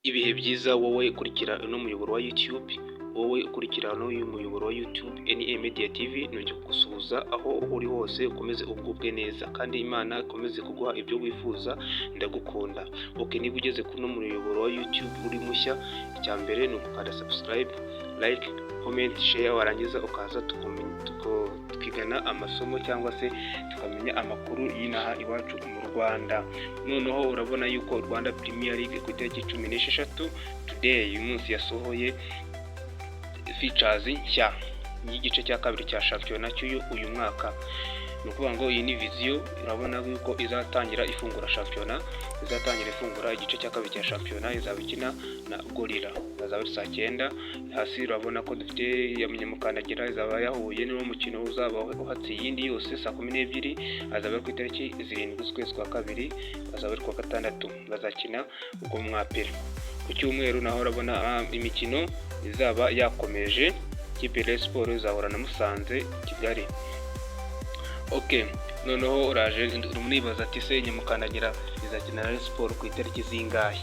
Ibihe byiza wowe ukurikira uno muyoboro wa YouTube, wowe ukurikira uyu muyoboro wa YouTube NA Media TV, nongeye kugusuhuza aho uri hose, ukomeze ugubwe neza kandi Imana ikomeze kuguha ibyo wifuza, ndagukunda. Niba ugeze kuri uno muyoboro wa YouTube uri mushya, icya mbere ni ugukanda subscribe, like, comment, share, warangiza ukaza tukigana amasomo cyangwa se tukamenya amakuru y'inaha iwacu mu Rwanda. Noneho urabona yuko Rwanda Premier League ku itariki 16 today uyu munsi yasohoye features nshya y'igice cya kabiri cya shampiyona cy'uyu mwaka. Ni ukuvuga ngo iyi ni viziyo, urabona yuko izatangira ifungura shampiyona, izatangira ifungura igice cya kabiri cya shampiyona, izaba ikina na Gorilla, azaba ari saa 9. Hasi urabona ko dufite Munyamukandagira izaba yahuye n'uwo mukino uzaba uhatse iyindi yose saa 12, azaba ku itariki 7 z'ukwezi kwa kabiri, azaba ari kuwa gatandatu, bazakina ubwo mwapera. Ku cyumweru naho urabona imikino izaba yakomeje, ikipe ya Sport izahura na Musanze Kigali. Noneho uraje urumwibaza ati se Nyamukandagira izakina na Sport ku itariki zingahe?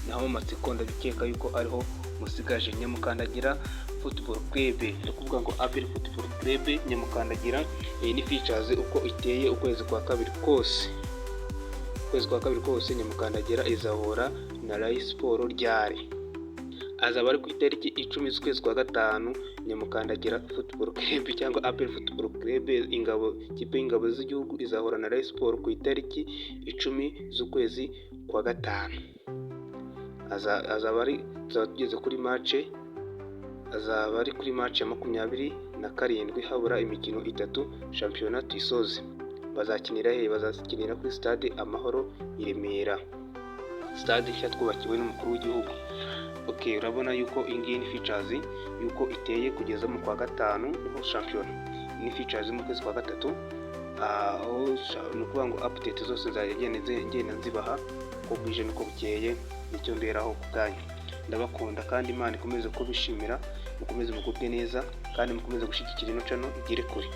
Naho matsiko ndabikeka yuko ariho musigaje. Nyamukandagira Football Club, ni ukuvuga ngo APR Football Club Nyamukandagira, iyi ni features uko iteye. Ukwezi kwa kabiri kose Nyamukandagira izahura na Rayon Sport ryari, azaba ari ku itariki 10 z'ukwezi kwa gatanu. Nyamukandagira Football Club cyangwa APR Football Club, ikipe y'ingabo z'igihugu izahura na Rayon Sport ku itariki 10 z'ukwezi kwa gatanu. Azaba tugeze kuri match, azaba ari kuri match ya 27 habura imikino 3 shampiyona tuyisoze. Bazakinira bazakinira kuri stade Amahoro i Remera, stade nshya twubakiwe n'umukuru w'igihugu. Urabona yuko ingiyi ni features yuko iteye kugeza mu kwa gatanu niho shampiyona. Ni features mu kwezi kwa gatatu, ni ukuvuga ngo update zose ngenda nzibaha ko bwije nuko bukeye, nicyo mberaho ku bwanyu. Ndabakunda kandi Imana ikomeze kubishimira, mukomeze mugubwe neza kandi mukomeze gushyigikira ino channel igire kure.